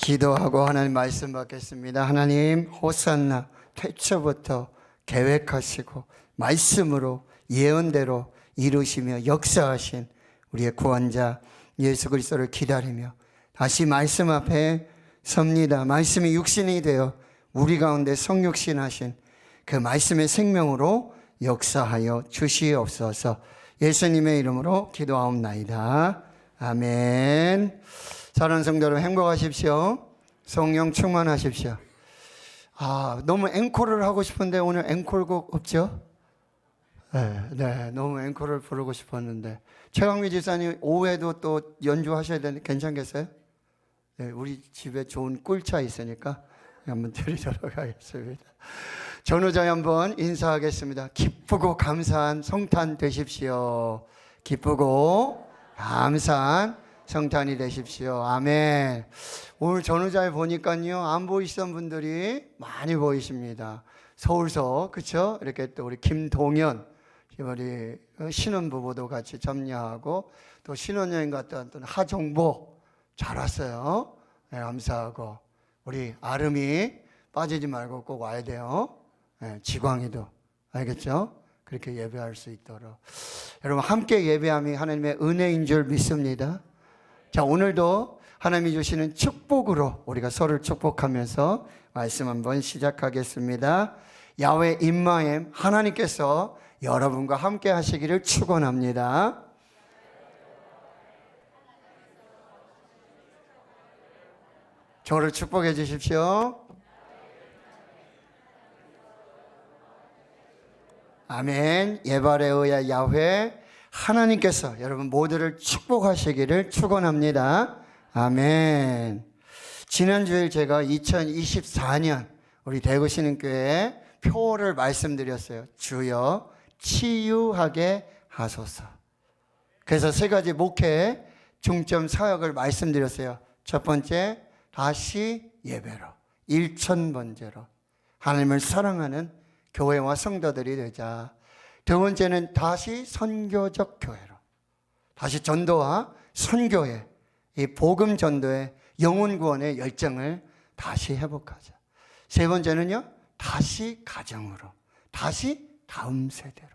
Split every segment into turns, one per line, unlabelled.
기도하고 하나님 말씀 받겠습니다. 하나님 호산나 태초부터 계획하시고 말씀으로 예언대로 이루시며 역사하신 우리의 구원자 예수 그리스도를 기다리며 다시 말씀 앞에 섭니다. 말씀이 육신이 되어 우리 가운데 성육신하신 그 말씀의 생명으로 역사하여 주시옵소서. 예수님의 이름으로 기도하옵나이다. 아멘. 사랑하는 성도 여러분, 행복하십시오. 성령 충만하십시오. 너무 앵콜을 하고 싶은데 오늘 앵콜곡 없죠? 네, 너무 앵콜을 부르고 싶었는데 최강미 지사님 오후에도 또 연주하셔야 되는데 괜찮겠어요? 네, 우리 집에 좋은 꿀차 있으니까 한번 드리도록 하겠습니다. 전우자에 한번 인사하겠습니다. 기쁘고 감사한 성탄 되십시오. 기쁘고 감사한 성탄이 되십시오. 아멘. 오늘 전우자에 보니까요, 안 보이시던 분들이 많이 보이십니다. 서울서, 그쵸? 이렇게 또 우리 김동현, 우리 신혼부부도 같이 참여하고, 또 신혼여행 갔다 왔던 하정보 잘 왔어요. 네, 감사하고. 우리 아름이 빠지지 말고 꼭 와야 돼요. 네, 지광이도. 알겠죠? 그렇게 예배할 수 있도록. 여러분, 함께 예배함이 하나님의 은혜인 줄 믿습니다. 자, 오늘도 하나님이 주시는 축복으로 우리가 서로를 축복하면서 말씀 한번 시작하겠습니다. 야훼 임마엠, 하나님께서 여러분과 함께 하시기를 축원합니다. 저를 축복해 주십시오. 아멘. 예발레우야 야훼, 하나님께서 여러분 모두를 축복하시기를 축원합니다. 아멘. 지난주에 제가 2024년 우리 대구신흥교회 표를 말씀드렸어요. 주여 치유하게 하소서. 그래서 세 가지 목회 중점 사역을 말씀드렸어요. 첫 번째, 다시 예배로, 일천번제로 하나님을 사랑하는 교회와 성도들이 되자. 두 번째는 다시 선교적 교회로, 다시 전도와 선교의 이 복음 전도의 영혼 구원의 열정을 다시 회복하자. 세 번째는요, 다시 가정으로, 다시 다음 세대로.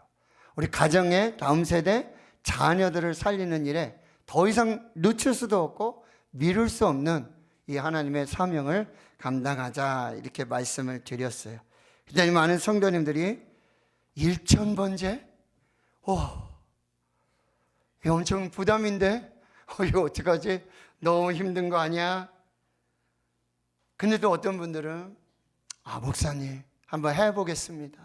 우리 가정의 다음 세대 자녀들을 살리는 일에 더 이상 늦출 수도 없고 미룰 수 없는 이 하나님의 사명을 감당하자, 이렇게 말씀을 드렸어요. 굉장히 많은 성도님들이 1000번째? 이거 엄청 부담인데? 이거 어떡하지? 너무 힘든 거 아니야? 근데 또 어떤 분들은 목사님 한번 해보겠습니다.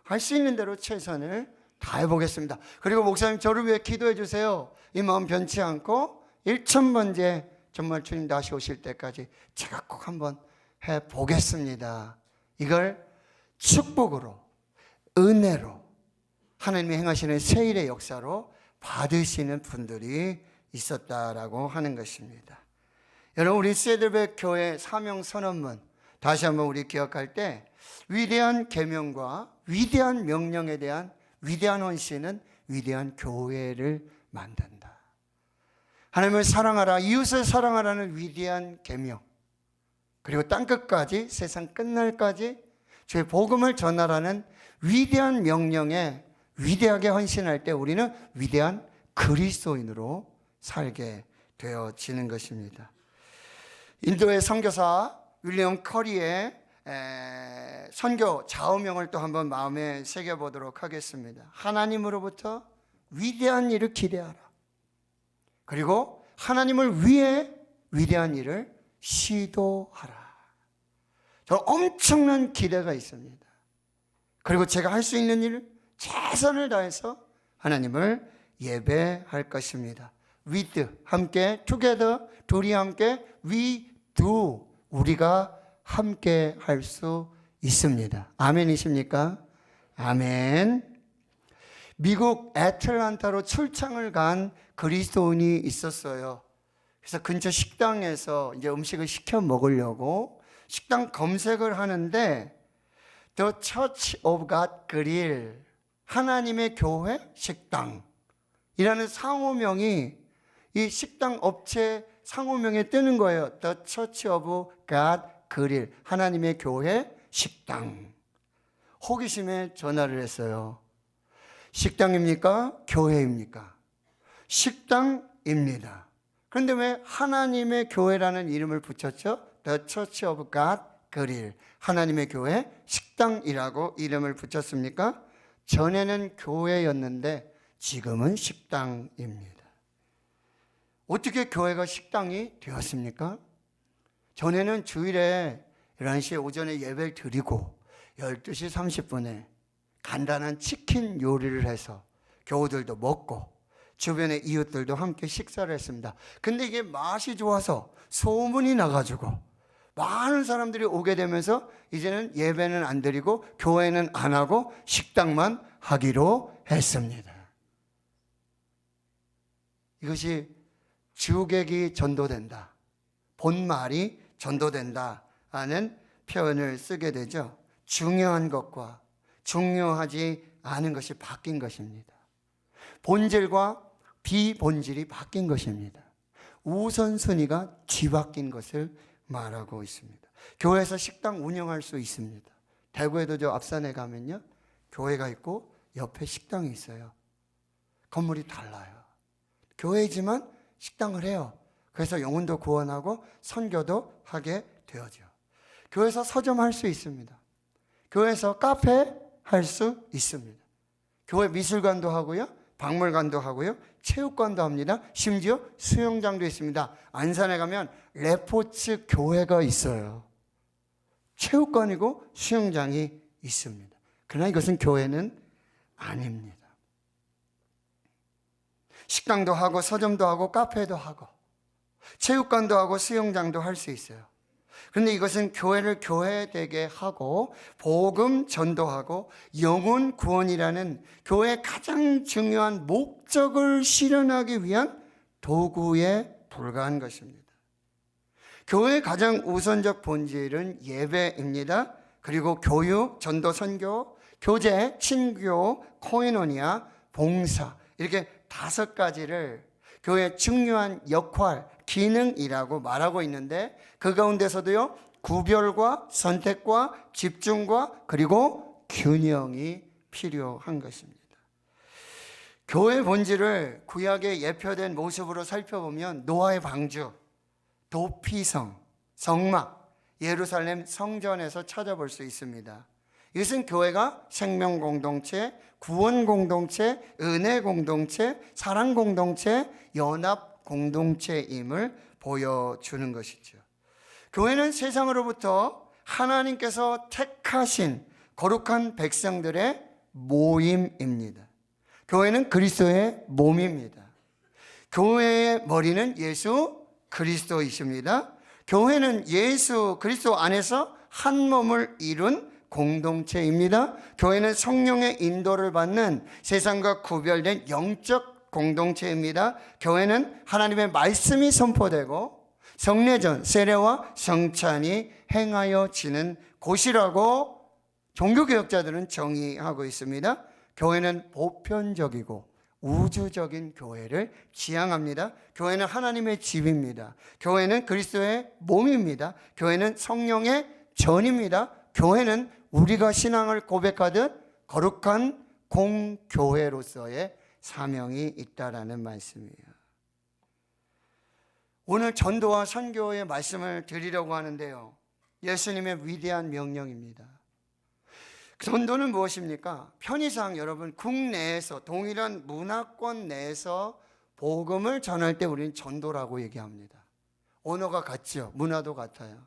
할 수 있는 대로 최선을 다해보겠습니다. 그리고 목사님 저를 위해 기도해 주세요. 이 마음 변치 않고 1000번째 정말 주님 다시 오실 때까지 제가 꼭 한번 해보겠습니다. 이걸 축복으로, 은혜로, 하나님이 행하시는 세일의 역사로 받으시는 분들이 있었다라고 하는 것입니다. 여러분, 우리 세들백 교회 사명 선언문 다시 한번 우리 기억할 때, 위대한 계명과 위대한 명령에 대한 위대한 헌신은 위대한 교회를 만든다. 하나님을 사랑하라, 이웃을 사랑하라는 위대한 계명, 그리고 땅끝까지, 세상 끝날까지 주의 복음을 전하라는 위대한 명령에 위대하게 헌신할 때 우리는 위대한 그리스도인으로 살게 되어지는 것입니다. 인도의 선교사 윌리엄 커리의 선교 좌우명을 또 한번 마음에 새겨보도록 하겠습니다. 하나님으로부터 위대한 일을 기대하라. 그리고 하나님을 위해 위대한 일을 시도하라. 저는 엄청난 기대가 있습니다. 그리고 제가 할 수 있는 일을 최선을 다해서 하나님을 예배할 것입니다. with, 함께, together, 둘이 함께, we do, 우리가 함께 할 수 있습니다. 아멘이십니까? 아멘. 미국 애틀란타로 출장을 간 그리스도인이 있었어요. 그래서 근처 식당에서 이제 음식을 시켜 먹으려고 식당 검색을 하는데 The Church of God Grill, 하나님의 교회 식당이라는 상호명이 이 식당 업체 상호명에 뜨는 거예요. The Church of God 그릴, 하나님의 교회 식당. 호기심에 전화를 했어요. 식당입니까? 교회입니까? 식당입니다. 그런데 왜 하나님의 교회라는 이름을 붙였죠? The Church of God 그릴, 하나님의 교회 식당이라고 이름을 붙였습니까? 전에는 교회였는데 지금은 식당입니다. 어떻게 교회가 식당이 되었습니까? 전에는 주일에 11시에 오전에 예배를 드리고 12시 30분에 간단한 치킨 요리를 해서 교우들도 먹고 주변의 이웃들도 함께 식사를 했습니다. 근데 이게 맛이 좋아서 소문이 나가지고 많은 사람들이 오게 되면서 이제는 예배는 안 드리고 교회는 안 하고 식당만 하기로 했습니다. 이것이 주객이 전도된다, 본말이 전도된다 하는 표현을 쓰게 되죠. 중요한 것과 중요하지 않은 것이 바뀐 것입니다. 본질과 비본질이 바뀐 것입니다. 우선순위가 뒤바뀐 것을 말하고 있습니다. 교회에서 식당 운영할 수 있습니다. 대구에도 저 앞산에 가면요, 교회가 있고 옆에 식당이 있어요. 건물이 달라요. 교회지만 식당을 해요. 그래서 영혼도 구원하고 선교도 하게 되어져. 교회에서 서점할 수 있습니다. 교회에서 카페 할 수 있습니다. 교회 미술관도 하고요, 박물관도 하고요, 체육관도 합니다. 심지어 수영장도 있습니다. 안산에 가면 레포츠 교회가 있어요. 체육관이고 수영장이 있습니다. 그러나 이것은 교회는 아닙니다. 식당도 하고 서점도 하고 카페도 하고 체육관도 하고 수영장도 할 수 있어요. 그런데 이것은 교회를 교회되게 하고 복음 전도하고 영혼 구원이라는 교회의 가장 중요한 목적을 실현하기 위한 도구에 불과한 것입니다. 교회의 가장 우선적 본질은 예배입니다. 그리고 교육, 전도, 선교, 교제, 친교, 코이노니아, 봉사, 이렇게 5가지를 교회의 중요한 역할, 기능이라고 말하고 있는데 그 가운데서도요, 구별과 선택과 집중과 그리고 균형이 필요한 것입니다. 교회의 본질을 구약에 예표된 모습으로 살펴보면 노아의 방주, 도피성, 성막, 예루살렘 성전에서 찾아볼 수 있습니다. 이것은 교회가 생명 공동체, 구원 공동체, 은혜 공동체, 사랑 공동체, 연합 공동체임을 보여주는 것이죠. 교회는 세상으로부터 하나님께서 택하신 거룩한 백성들의 모임입니다. 교회는 그리스도의 몸입니다. 교회의 머리는 예수 그리스도이십니다. 교회는 예수 그리스도 안에서 한 몸을 이룬 공동체입니다. 교회는 성령의 인도를 받는 세상과 구별된 영적 공동체입니다. 교회는 하나님의 말씀이 선포되고 성례전, 세례와 성찬이 행하여지는 곳이라고 종교개혁자들은 정의하고 있습니다. 교회는 보편적이고 우주적인 교회를 지향합니다. 교회는 하나님의 집입니다. 교회는 그리스도의 몸입니다. 교회는 성령의 전입니다. 교회는 우리가 신앙을 고백하듯 거룩한 공교회로서의 사명이 있다라는 말씀이에요. 오늘 전도와 선교의 말씀을 드리려고 하는데요, 예수님의 위대한 명령입니다. 전도는 무엇입니까? 편의상 여러분, 국내에서 동일한 문화권 내에서 복음을 전할 때 우리는 전도라고 얘기합니다. 언어가 같죠. 문화도 같아요.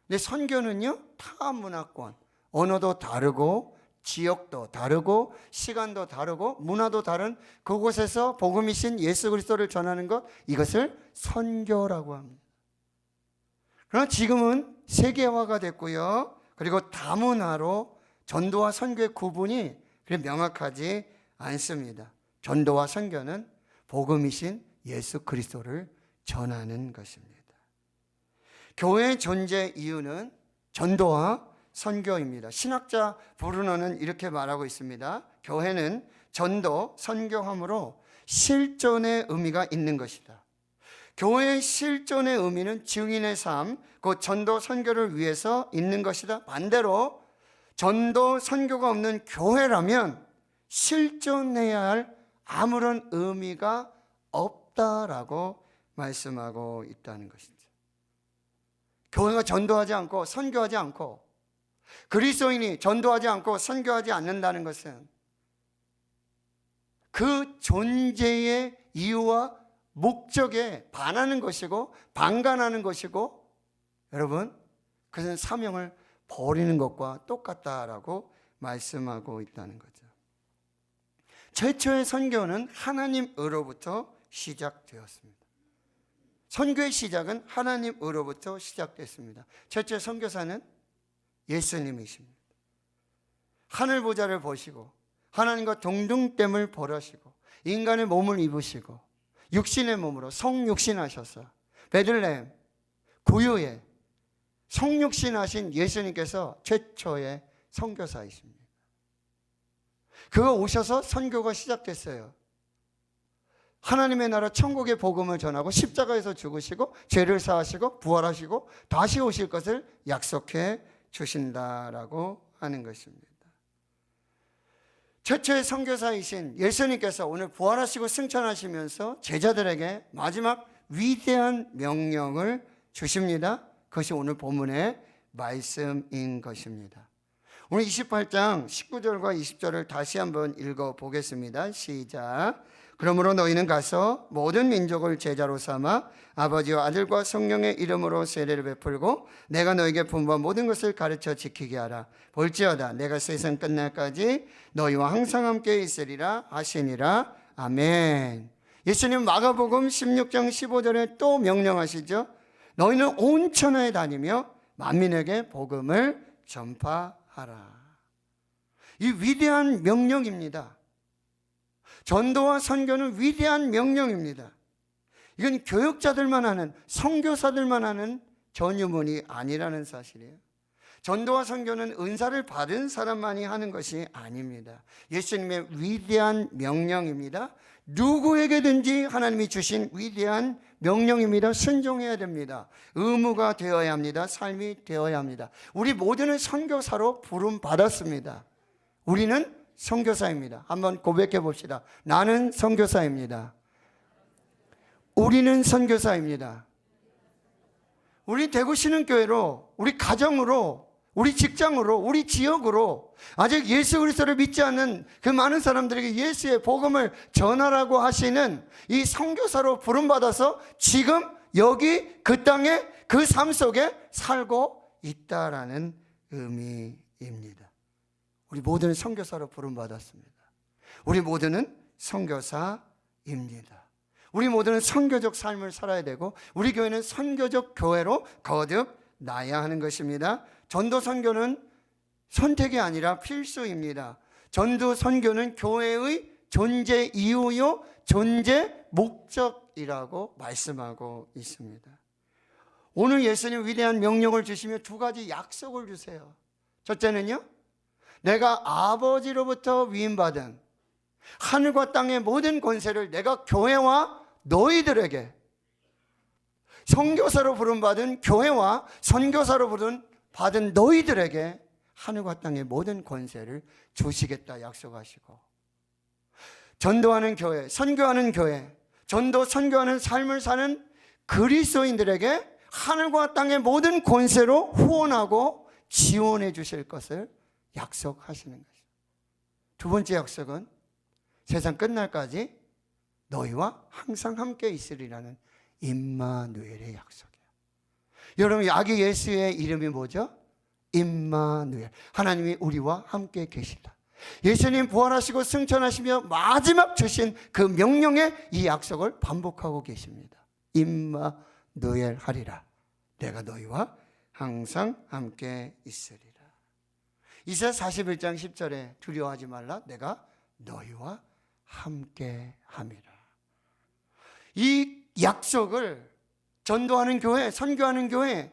근데 선교는요, 타 문화권, 언어도 다르고 지역도 다르고 시간도 다르고 문화도 다른 그곳에서 복음이신 예수 그리스도를 전하는 것, 이것을 선교라고 합니다. 그러나 지금은 세계화가 됐고요, 그리고 다문화로 전도와 선교의 구분이 그렇게 명확하지 않습니다. 전도와 선교는 복음이신 예수 그리스도를 전하는 것입니다. 교회의 존재 이유는 전도와 선교입니다. 신학자 브루너는 이렇게 말하고 있습니다. 교회는 전도, 선교함으로 실존의 의미가 있는 것이다. 교회의 실존의 의미는 증인의 삶, 그 전도 선교를 위해서 있는 것이다. 반대로 전도 선교가 없는 교회라면 실존해야 할 아무런 의미가 없다라고 말씀하고 있다는 것이죠. 교회가 전도하지 않고 선교하지 않고 그리스도인이 전도하지 않고 선교하지 않는다는 것은 그 존재의 이유와 목적에 반하는 것이고 방관하는 것이고, 여러분, 그것은 사명을 버리는 것과 똑같다라고 말씀하고 있다는 거죠. 최초의 선교는 하나님으로부터 시작되었습니다. 선교의 시작은 하나님으로부터 시작됐습니다. 최초의 선교사는 예수님이십니다. 하늘 보좌를 보시고 하나님과 동등됨을 벌하시고 인간의 몸을 입으시고 육신의 몸으로 성육신하셔서 베들레헴 구유에 성육신하신 예수님께서 최초의 선교사이십니다. 그가 오셔서 선교가 시작됐어요. 하나님의 나라 천국의 복음을 전하고 십자가에서 죽으시고 죄를 사하시고 부활하시고 다시 오실 것을 약속해 주신다라고 하는 것입니다. 최초의 선교사이신 예수님께서 오늘 부활하시고 승천하시면서 제자들에게 마지막 위대한 명령을 주십니다. 그것이 오늘 본문의 말씀인 것입니다. 오늘 28장 19절과 20절을 다시 한번 읽어보겠습니다. 시작. 그러므로 너희는 가서 모든 민족을 제자로 삼아 아버지와 아들과 성령의 이름으로 세례를 베풀고 내가 너에게 분부한 모든 것을 가르쳐 지키게 하라. 볼지어다 내가 세상 끝날까지 너희와 항상 함께 있으리라 하시니라. 아멘. 예수님 마가복음 16장 15절에 또 명령하시죠. 너희는 온 천하에 다니며 만민에게 복음을 전파하라. 이 위대한 명령입니다. 전도와 선교는 위대한 명령입니다. 이건 교역자들만 하는, 선교사들만 하는 전유문이 아니라는 사실이에요. 전도와 선교는 은사를 받은 사람만이 하는 것이 아닙니다. 예수님의 위대한 명령입니다. 누구에게든지 하나님이 주신 위대한 명령입니다. 순종해야 됩니다. 의무가 되어야 합니다. 삶이 되어야 합니다. 우리 모두는 선교사로 부름받았습니다. 우리는 선교사입니다. 한번 고백해 봅시다. 나는 선교사입니다. 우리는 선교사입니다. 우리 대구 신흥교회로, 우리 가정으로, 우리 직장으로, 우리 지역으로 아직 예수 그리스도를 믿지 않는 그 많은 사람들에게 예수의 복음을 전하라고 하시는 이 선교사로 부름받아서 지금 여기 그 땅에 그 삶 속에 살고 있다라는 의미입니다. 우리 모두는 선교사로 부름받았습니다. 우리 모두는 선교사입니다. 우리 모두는 선교적 삶을 살아야 되고 우리 교회는 선교적 교회로 거듭나야 하는 것입니다. 전도 선교는 선택이 아니라 필수입니다. 전도 선교는 교회의 존재 이유요 존재 목적이라고 말씀하고 있습니다. 오늘 예수님 위대한 명령을 주시며 두 가지 약속을 주세요. 첫째는요, 내가 아버지로부터 위임받은 하늘과 땅의 모든 권세를 내가 교회와 너희들에게, 선교사로 부름받은 교회와 선교사로 부름받은 너희들에게 하늘과 땅의 모든 권세를 주시겠다 약속하시고, 전도하는 교회, 선교하는 교회, 전도 선교하는 삶을 사는 그리스도인들에게 하늘과 땅의 모든 권세로 후원하고 지원해 주실 것을 약속하시는 것이죠. 두 번째 약속은 세상 끝날까지 너희와 항상 함께 있으리라는 임마누엘의 약속이에요. 여러분, 아기 예수의 이름이 뭐죠? 임마누엘. 하나님이 우리와 함께 계시다. 예수님 부활하시고 승천하시며 마지막 주신 그 명령의 이 약속을 반복하고 계십니다. 임마누엘 하리라. 내가 너희와 항상 함께 있으리라. 이사야 41장 10절에 두려워하지 말라. 내가 너희와 함께 함이라. 이 약속을 전도하는 교회, 선교하는 교회,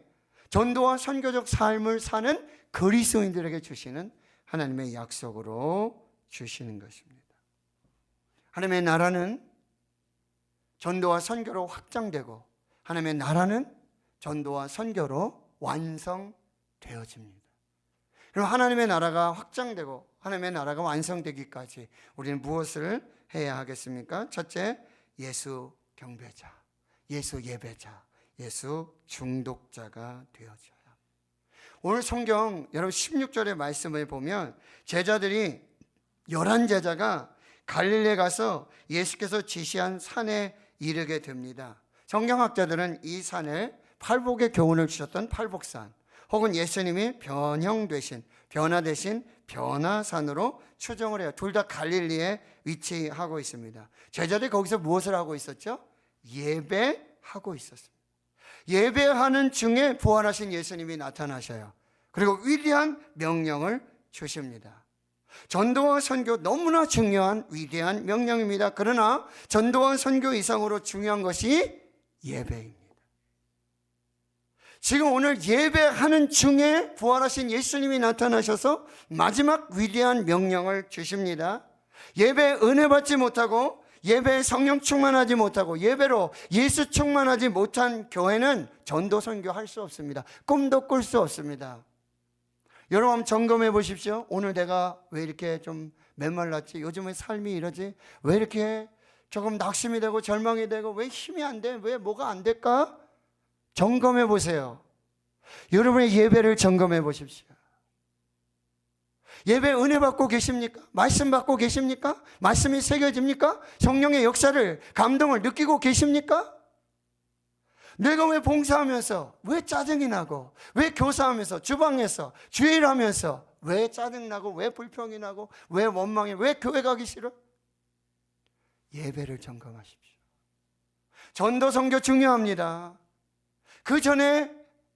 전도와 선교적 삶을 사는 그리스도인들에게 주시는 하나님의 약속으로 주시는 것입니다. 하나님의 나라는 전도와 선교로 확장되고 하나님의 나라는 전도와 선교로 완성되어집니다. 그럼 하나님의 나라가 확장되고 하나님의 나라가 완성되기까지 우리는 무엇을 해야 하겠습니까? 첫째, 예수 경배자, 예수 예배자, 예수 중독자가 되어져야. 오늘 성경 여러분 16절의 말씀을 보면 제자들이 11제자가 갈릴리에 가서 예수께서 지시한 산에 이르게 됩니다. 성경학자들은 이 산을 팔복의 교훈을 주셨던 팔복산, 혹은 예수님이 변형되신, 변화되신 변화산으로 추정을 해요. 둘 다 갈릴리에 위치하고 있습니다. 제자들이 거기서 무엇을 하고 있었죠? 예배하고 있었습니다. 예배하는 중에 부활하신 예수님이 나타나셔요. 그리고 위대한 명령을 주십니다. 전도와 선교 너무나 중요한 위대한 명령입니다. 그러나 전도와 선교 이상으로 중요한 것이 예배입니다. 지금 오늘 예배하는 중에 부활하신 예수님이 나타나셔서 마지막 위대한 명령을 주십니다. 예배 은혜 받지 못하고 예배에 성령 충만하지 못하고 예배로 예수 충만하지 못한 교회는 전도 선교할 수 없습니다. 꿈도 꿀 수 없습니다. 여러분 한번 점검해 보십시오. 오늘 내가 왜 이렇게 좀 메말랐지? 요즘에 삶이 이러지? 왜 이렇게 조금 낙심이 되고 절망이 되고 왜 힘이 안 돼? 왜 뭐가 안 될까? 점검해 보세요. 여러분의 예배를 점검해 보십시오. 예배 은혜 받고 계십니까? 말씀 받고 계십니까? 말씀이 새겨집니까? 성령의 역사를, 감동을 느끼고 계십니까? 내가 왜 봉사하면서 왜 짜증이 나고, 왜 교사하면서 주방에서 주일하면서 왜 짜증나고, 왜 불평이 나고, 왜 원망해, 왜 교회 가기 싫어? 예배를 점검하십시오. 전도 선교 중요합니다. 그 전에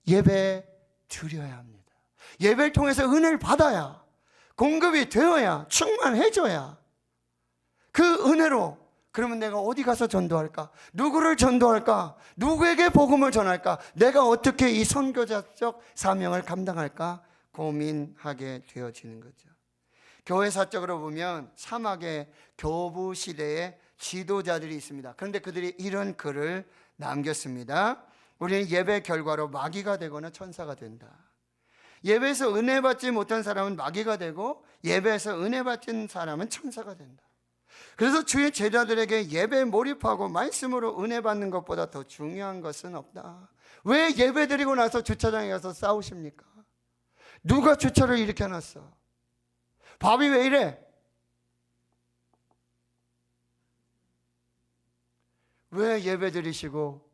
예배 드려야 합니다. 예배를 통해서 은혜를 받아야, 공급이 되어야, 충만해져야 그 은혜로, 그러면 내가 어디 가서 전도할까? 누구를 전도할까? 누구에게 복음을 전할까? 내가 어떻게 이 선교자적 사명을 감당할까? 고민하게 되어지는 거죠. 교회사적으로 보면 사막의 교부 시대에 지도자들이 있습니다. 그런데 그들이 이런 글을 남겼습니다. 우리는 예배 결과로 마귀가 되거나 천사가 된다. 예배에서 은혜 받지 못한 사람은 마귀가 되고 예배에서 은혜 받은 사람은 천사가 된다. 그래서 주의 제자들에게 예배에 몰입하고 말씀으로 은혜 받는 것보다 더 중요한 것은 없다. 왜 예배 드리고 나서 주차장에 가서 싸우십니까? 누가 주차를 일으켜놨어? 밥이 왜 이래? 왜 예배 드리시고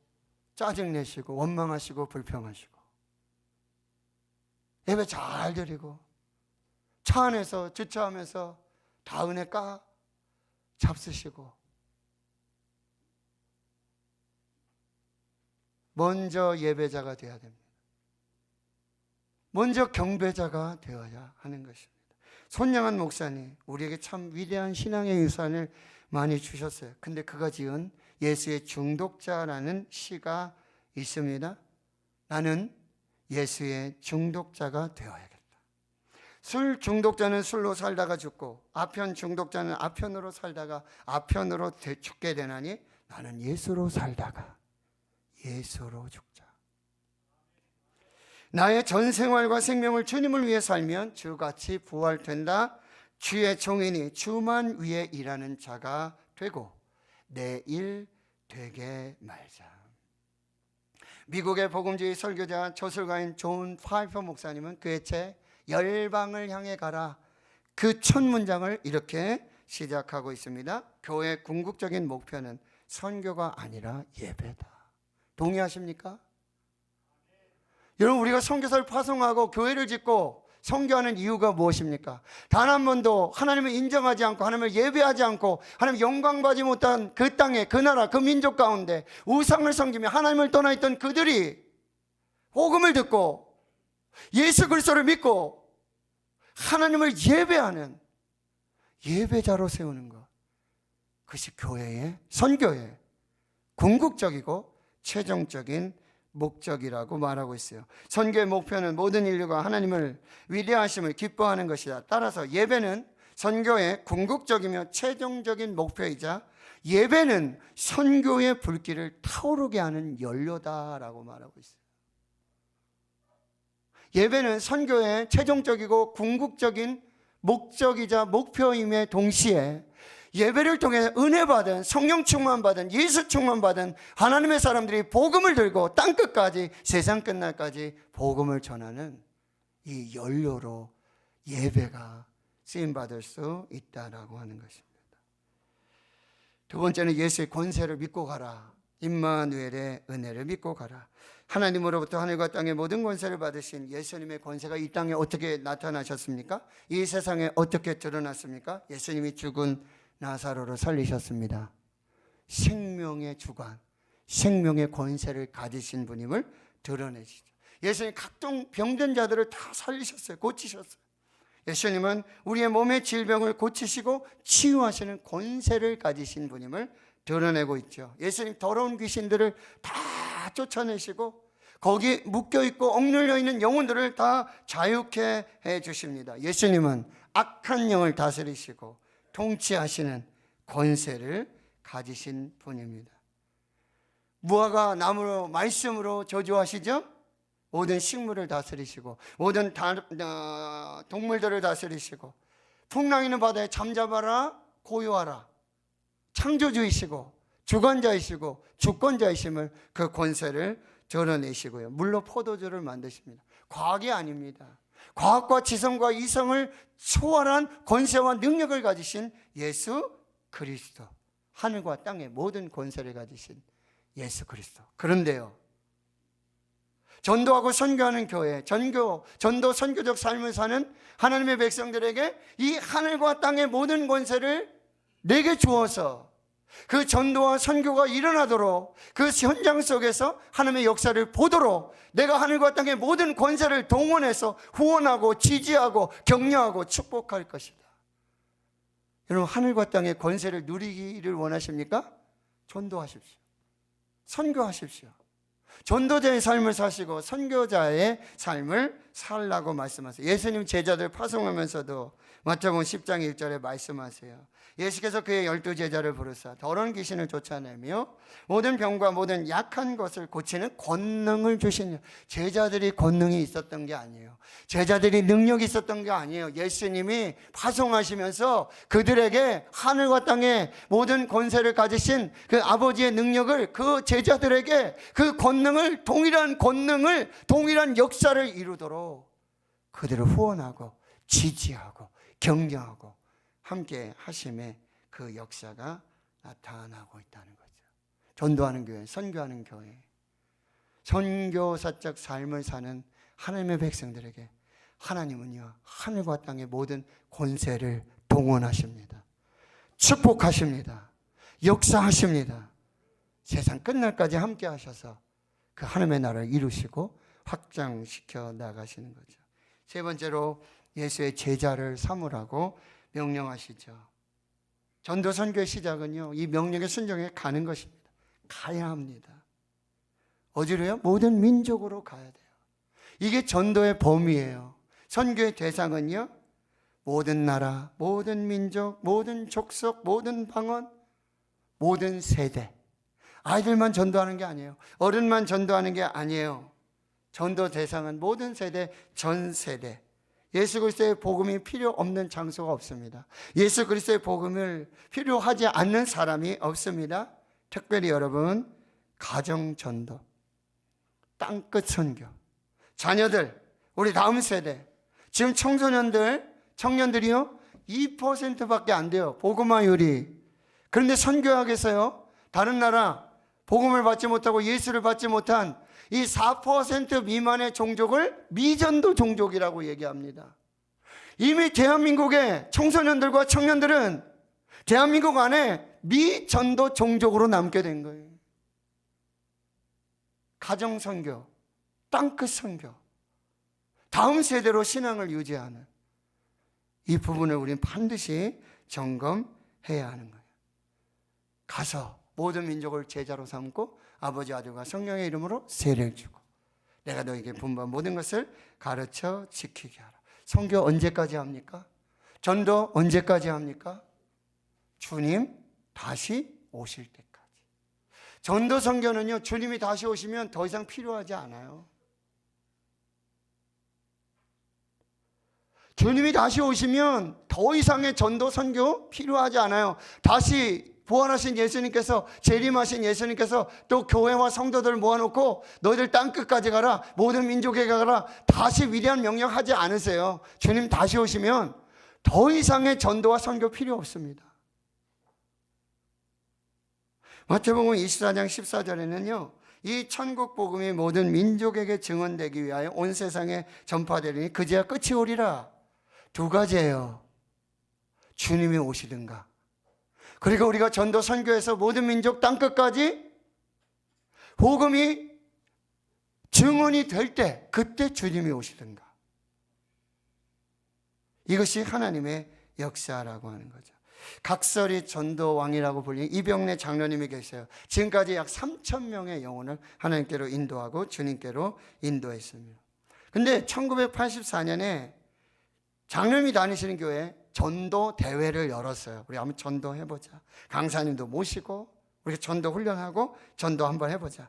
짜증내시고 원망하시고 불평하시고 예배 잘 드리고 차 안에서 주차하면서 다 은혜 잡수시고 먼저 예배자가 되어야 됩니다. 먼저 경배자가 되어야 하는 것입니다. 손양한 목사님 우리에게 참 위대한 신앙의 유산을 많이 주셨어요. 근데 그가 지은 예수의 중독자라는 시가 있습니다. 나는 예수의 중독자가 되어야겠다. 술 중독자는 술로 살다가 죽고 아편 중독자는 아편으로 살다가 아편으로 죽게 되나니 나는 예수로 살다가 예수로 죽자. 나의 전 생활과 생명을 주님을 위해 살면 주같이 부활된다. 주의 종이니 주만 위해 일하는 자가 되고 내 일 되게 말자. 미국의 복음주의 설교자 저술가인 존 파이퍼 목사님은 그의 책 열방을 향해 가라 그 첫 문장을 이렇게 시작하고 있습니다. 교회의 궁극적인 목표는 선교가 아니라 예배다. 동의하십니까? 여러분 우리가 선교사를 파송하고 교회를 짓고 선교하는 이유가 무엇입니까? 단 한 번도 하나님을 인정하지 않고 하나님을 예배하지 않고 하나님 영광받지 못한 그 땅에 그 나라 그 민족 가운데 우상을 섬기며 하나님을 떠나 있던 그들이 복음을 듣고 예수 그리스도를 믿고 하나님을 예배하는 예배자로 세우는 것, 그것이 교회의 선교의 궁극적이고 최종적인 목적이라고 말하고 있어요. 선교의 목표는 모든 인류가 하나님을 위대하심을 기뻐하는 것이다. 따라서 예배는 선교의 궁극적이며 최종적인 목표이자 예배는 선교의 불길을 타오르게 하는 연료다라고 말하고 있어요. 예배는 선교의 최종적이고 궁극적인 목적이자 목표임에 동시에 예배를 통해 은혜 받은, 성령 충만 받은, 예수 충만 받은 하나님의 사람들이 복음을 들고 땅끝까지, 세상 끝날까지 복음을 전하는 이 연료로 예배가 쓰임받을 수 있다라고 하는 것입니다. 두 번째는 예수의 권세를 믿고 가라. 임마누엘의 은혜를 믿고 가라. 하나님으로부터 하늘과 땅의 모든 권세를 받으신 예수님의 권세가 이 땅에 어떻게 나타나셨습니까? 이 세상에 어떻게 드러났습니까? 예수님이 죽은 나사로를 살리셨습니다. 생명의 주관, 생명의 권세를 가지신 분임을 드러내시죠. 예수님 각종 병든 자들을 다 살리셨어요. 고치셨어요. 예수님은 우리의 몸의 질병을 고치시고 치유하시는 권세를 가지신 분임을 드러내고 있죠. 예수님 더러운 귀신들을 다 쫓아내시고 거기 묶여있고 억눌려 있는 영혼들을 다 자유케 해주십니다. 예수님은 악한 영을 다스리시고 통치하시는 권세를 가지신 분입니다. 무화과 나무로 말씀으로 저주하시죠? 모든 식물을 다스리시고 모든 동물들을 다스리시고 풍랑이는 바다에 잠잠하라 고요하라 창조주이시고 주관자이시고 주권자이심을 그 권세를 드러내시고요. 물로 포도주를 만드십니다. 과학이 아닙니다. 과학과 지성과 이성을 초월한 권세와 능력을 가지신 예수 그리스도, 하늘과 땅의 모든 권세를 가지신 예수 그리스도. 그런데요, 전도하고 선교하는 교회, 전도 선교적 삶을 사는 하나님의 백성들에게 이 하늘과 땅의 모든 권세를 내게 주어서 그 전도와 선교가 일어나도록 그 현장 속에서 하나님의 역사를 보도록 내가 하늘과 땅의 모든 권세를 동원해서 후원하고 지지하고 격려하고 축복할 것이다. 여러분, 하늘과 땅의 권세를 누리기를 원하십니까? 전도하십시오. 선교하십시오. 전도자의 삶을 사시고 선교자의 삶을 살라고 말씀하세요. 예수님 제자들 파송하면서도 마태복음 10장 1절에 말씀하세요. 예수께서 그의 12제자를 부르사 더러운 귀신을 쫓아내며 모든 병과 모든 약한 것을 고치는 권능을 주시니, 제자들이 권능이 있었던 게 아니에요. 제자들이 능력이 있었던 게 아니에요. 예수님이 파송하시면서 그들에게 하늘과 땅의 모든 권세를 가지신 그 아버지의 능력을 그 제자들에게 그 권능을, 동일한 권능을, 동일한 역사를 이루도록 그들을 후원하고 지지하고 격려하고 함께 하심에 그 역사가 나타나고 있다는 거죠. 전도하는 교회, 선교하는 교회, 선교사적 삶을 사는 하나님의 백성들에게 하나님은요, 하늘과 땅의 모든 권세를 동원하십니다. 축복하십니다. 역사하십니다. 세상 끝날까지 함께 하셔서 그 하나님의 나라를 이루시고 확장시켜 나가시는 거죠. 세 번째로 예수의 제자를 삼으라고 명령하시죠. 전도 선교의 시작은요, 이 명령에 순종해 가는 것입니다. 가야 합니다. 어디로요? 모든 민족으로 가야 돼요. 이게 전도의 범위예요. 선교의 대상은요, 모든 나라, 모든 민족, 모든 족속, 모든 방언, 모든 세대. 아이들만 전도하는 게 아니에요. 어른만 전도하는 게 아니에요. 전도 대상은 모든 세대, 전 세대. 예수 그리스도의 복음이 필요 없는 장소가 없습니다. 예수 그리스도의 복음을 필요하지 않는 사람이 없습니다. 특별히 여러분, 가정 전도, 땅끝 선교, 자녀들, 우리 다음 세대, 지금 청소년들, 청년들이요 2%밖에 안 돼요. 복음화율이. 그런데 선교학에서요, 다른 나라 복음을 받지 못하고 예수를 받지 못한 이 4% 미만의 종족을 미전도 종족이라고 얘기합니다. 이미 대한민국의 청소년들과 청년들은 대한민국 안에 미전도 종족으로 남게 된 거예요. 가정선교, 땅끝 선교, 다음 세대로 신앙을 유지하는 이 부분을 우리는 반드시 점검해야 하는 거예요. 가서 모든 민족을 제자로 삼고 아버지, 아들과 성령의 이름으로 세례를 주고 내가 너에게 분부한 모든 것을 가르쳐 지키게 하라. 선교 언제까지 합니까? 전도 언제까지 합니까? 주님 다시 오실 때까지. 전도 선교는요, 주님이 다시 오시면 더 이상 필요하지 않아요. 주님이 다시 오시면 더 이상의 전도 선교 필요하지 않아요. 다시 부활하신 예수님께서, 재림하신 예수님께서 또 교회와 성도들을 모아놓고 너희들 땅끝까지 가라, 모든 민족에 가라, 다시 위대한 명령하지 않으세요. 주님 다시 오시면 더 이상의 전도와 선교 필요 없습니다. 마태복음 24장 14절에는요, 이 천국 복음이 모든 민족에게 증언되기 위하여 온 세상에 전파되리니 그제야 끝이 오리라. 두 가지예요. 주님이 오시든가, 그리고 우리가 전도 선교해서 모든 민족 땅끝까지 복음이 증언이 될 때, 그때 주님이 오시든가. 이것이 하나님의 역사라고 하는 거죠. 각설이 전도왕이라고 불리는 이병래 장로님이 계세요. 지금까지 약 3,000명의 영혼을 하나님께로 인도하고 주님께로 인도했습니다. 근데 1984년에 장로님이 다니시는 교회에 전도 대회를 열었어요. 우리 한번 전도 해보자. 강사님도 모시고 우리가 전도 훈련하고 전도 한번 해보자.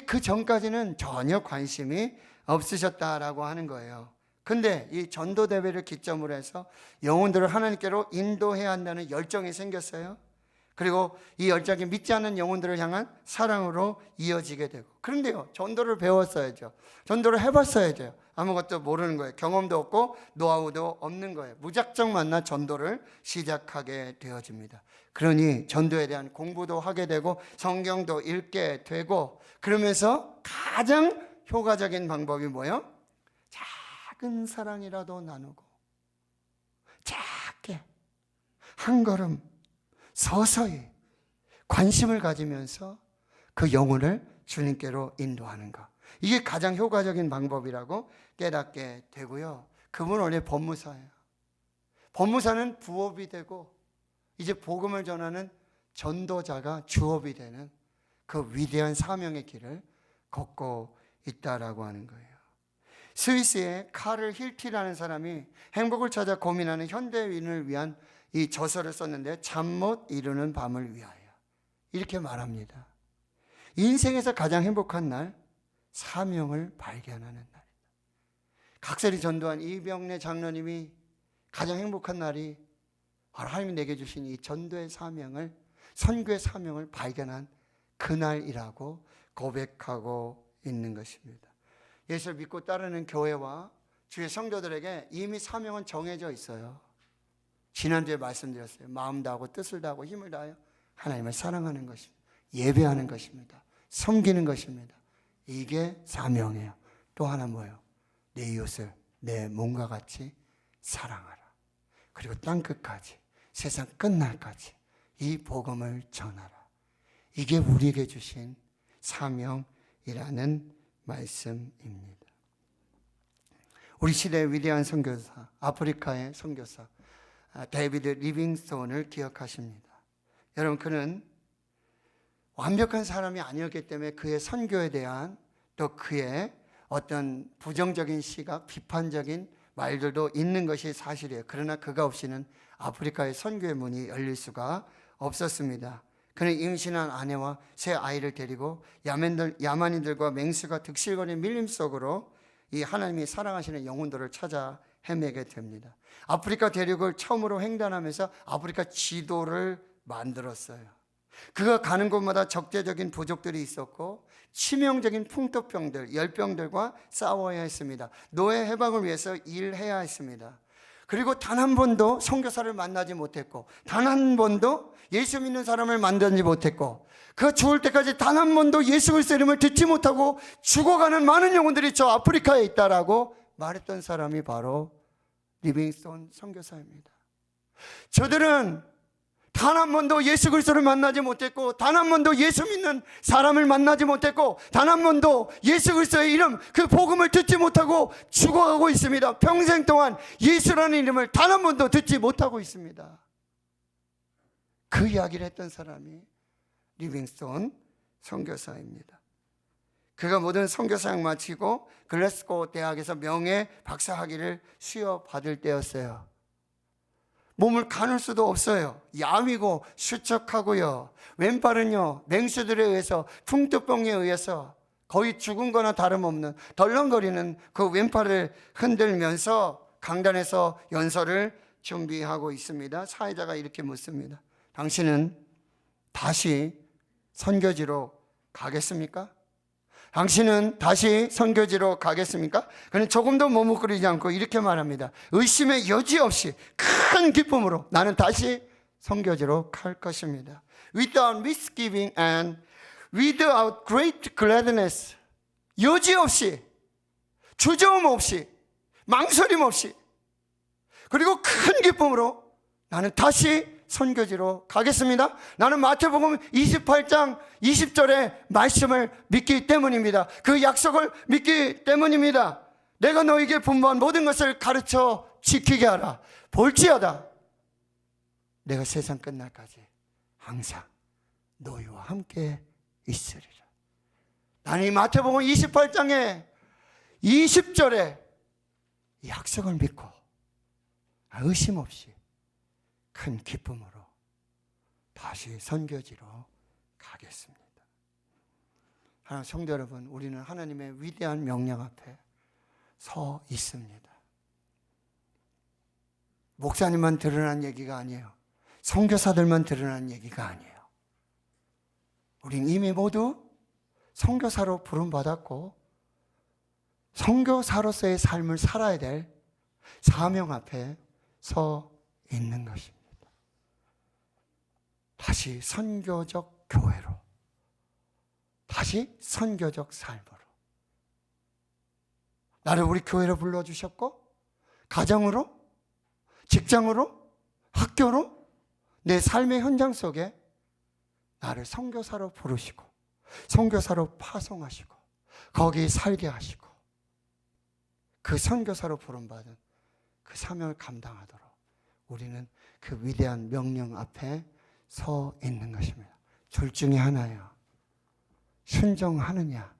그 전까지는 전혀 관심이 없으셨다라고 하는 거예요. 근데 이 전도 대회를 기점으로 해서 영혼들을 하나님께로 인도해야 한다는 열정이 생겼어요. 그리고 이 열정이 믿지 않는 영혼들을 향한 사랑으로 이어지게 되고. 그런데요, 전도를 배웠어야죠. 전도를 해봤어야죠. 아무것도 모르는 거예요. 경험도 없고 노하우도 없는 거예요. 무작정 만나 전도를 시작하게 되어집니다. 그러니 전도에 대한 공부도 하게 되고 성경도 읽게 되고, 그러면서 가장 효과적인 방법이 뭐예요? 작은 사랑이라도 나누고 작게 한 걸음 서서히 관심을 가지면서 그 영혼을 주님께로 인도하는 것, 이게 가장 효과적인 방법이라고 깨닫게 되고요. 그분은 원래 법무사예요. 법무사는 부업이 되고 이제 복음을 전하는 전도자가 주업이 되는 그 위대한 사명의 길을 걷고 있다라고 하는 거예요. 스위스의 카를 힐티라는 사람이 행복을 찾아 고민하는 현대인을 위한 이 저서를 썼는데, 잠 못 이루는 밤을 위하여 이렇게 말합니다. 인생에서 가장 행복한 날, 사명을 발견하는 날이다. 각설이 전도한 이병래 장로님이 가장 행복한 날이 하나님이 내게 주신 이 전도의 사명을, 선교의 사명을 발견한 그날이라고 고백하고 있는 것입니다. 예수를 믿고 따르는 교회와 주의 성도들에게 이미 사명은 정해져 있어요. 지난주에 말씀드렸어요. 마음 다하고 뜻을 다하고 힘을 다하여 하나님을 사랑하는 것입니다. 예배하는 것입니다. 섬기는 것입니다. 이게 사명이에요. 또 하나 뭐예요? 내 이웃을 내 몸과 같이 사랑하라. 그리고 땅끝까지, 세상 끝날까지 이 복음을 전하라. 이게 우리에게 주신 사명이라는 말씀입니다. 우리 시대의 위대한 선교사, 아프리카의 선교사 데이비드 리빙스톤을 기억하십니다. 여러분, 그는 완벽한 사람이 아니었기 때문에 그의 선교에 대한, 또 그의 어떤 부정적인 시각, 비판적인 말들도 있는 것이 사실이에요. 그러나 그가 없이는 아프리카의 선교의 문이 열릴 수가 없었습니다. 그는 임신한 아내와 새 아이를 데리고 야만인들과 맹수가 득실거리는 밀림 속으로 이 하나님이 사랑하시는 영혼들을 찾아 헤매게 됩니다. 아프리카 대륙을 처음으로 횡단하면서 아프리카 지도를 만들었어요. 그가 가는 곳마다 적대적인 부족들이 있었고 치명적인 풍토병들, 열병들과 싸워야 했습니다. 노예 해방을 위해서 일해야 했습니다. 그리고 단 한 번도 선교사를 만나지 못했고, 단 한 번도 예수 믿는 사람을 만나지 못했고, 그 죽을 때까지 단 한 번도 예수 그리스도의 이름을 듣지 못하고 죽어가는 많은 영혼들이 저 아프리카에 있다라고 말했던 사람이 바로 리빙스톤 선교사입니다. 저들은 단 한 번도 예수 그리스도를 만나지 못했고, 단 한 번도 예수 믿는 사람을 만나지 못했고, 단 한 번도 예수 그리스도의 이름, 그 복음을 듣지 못하고 죽어가고 있습니다. 평생 동안 예수라는 이름을 단 한 번도 듣지 못하고 있습니다. 그 이야기를 했던 사람이 리빙스톤 선교사입니다. 그가 모든 선교사역 마치고 글래스고 대학에서 명예 박사학위를 수여받을 때였어요. 몸을 가눌 수도 없어요. 야위고 수척하고요. 왼팔은요, 맹수들에 의해서, 풍토병에 의해서 거의 죽은 거나 다름없는 덜렁거리는 그 왼팔을 흔들면서 강단에서 연설을 준비하고 있습니다. 사회자가 이렇게 묻습니다. 당신은 다시 선교지로 가겠습니까? 당신은 다시 선교지로 가겠습니까? 그는 조금도 머뭇거리지 않고 이렇게 말합니다. 의심의 여지 없이 큰 기쁨으로 나는 다시 선교지로 갈 것입니다. Without misgiving and without great gladness. 여지 없이, 주저움 없이, 망설임 없이, 그리고 큰 기쁨으로 나는 다시 선교지로 가겠습니다. 나는 마태복음 28장 20절의 말씀을 믿기 때문입니다. 그 약속을 믿기 때문입니다. 내가 너에게 분부한 모든 것을 가르쳐 지키게 하라. 볼지어다 내가 세상 끝날까지 항상 너희와 함께 있으리라. 나는 이 마태복음 28장의 20절에 약속을 믿고 의심 없이 큰 기쁨으로 다시 선교지로 가겠습니다. 하나님 성도 여러분, 우리는 하나님의 위대한 명령 앞에 서 있습니다. 목사님만 드러난 얘기가 아니에요. 선교사들만 드러난 얘기가 아니에요. 우린 이미 모두 선교사로 부름받았고 선교사로서의 삶을 살아야 될 사명 앞에 서 있는 것입니다. 다시 선교적 교회로, 다시 선교적 삶으로 나를 우리 교회로 불러주셨고 가정으로, 직장으로, 학교로, 내 삶의 현장 속에 나를 선교사로 부르시고 선교사로 파송하시고 거기 살게 하시고 그 선교사로 부름받은 그 사명을 감당하도록 우리는 그 위대한 명령 앞에 서 있는 것입니다. 둘 중에 하나예요. 순종하느냐,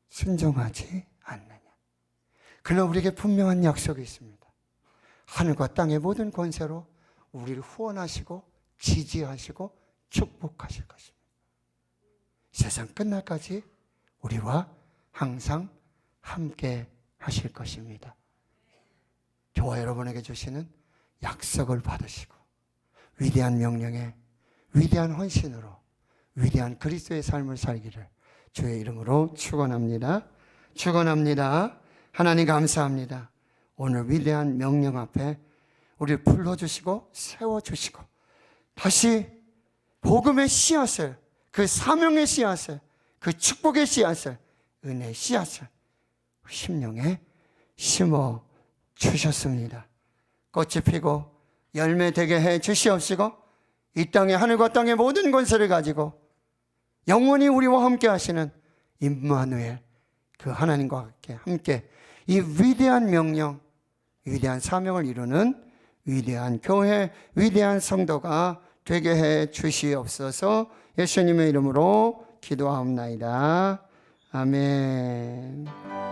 순종하지 않느냐. 그러나 우리에게 분명한 약속이 있습니다. 하늘과 땅의 모든 권세로 우리를 후원하시고 지지하시고 축복하실 것입니다. 세상 끝날까지 우리와 항상 함께 하실 것입니다. 저와 여러분에게 주시는 약속을 받으시고 위대한 명령에 위대한 헌신으로 위대한 그리스도의 삶을 살기를 주의 이름으로 축원합니다. 축원합니다. 하나님 감사합니다. 오늘 위대한 명령 앞에 우리를 불러주시고 세워주시고 다시 복음의 씨앗을, 그 사명의 씨앗을, 그 축복의 씨앗을, 은혜의 씨앗을 심령에 심어 주셨습니다. 꽃이 피고 열매 되게 해 주시옵시고 이 땅에 하늘과 땅의 모든 권세를 가지고 영원히 우리와 함께 하시는 임마누엘 그 하나님과 함께 이 위대한 명령, 위대한 사명을 이루는 위대한 교회, 위대한 성도가 되게 해 주시옵소서. 예수님의 이름으로 기도하옵나이다. 아멘.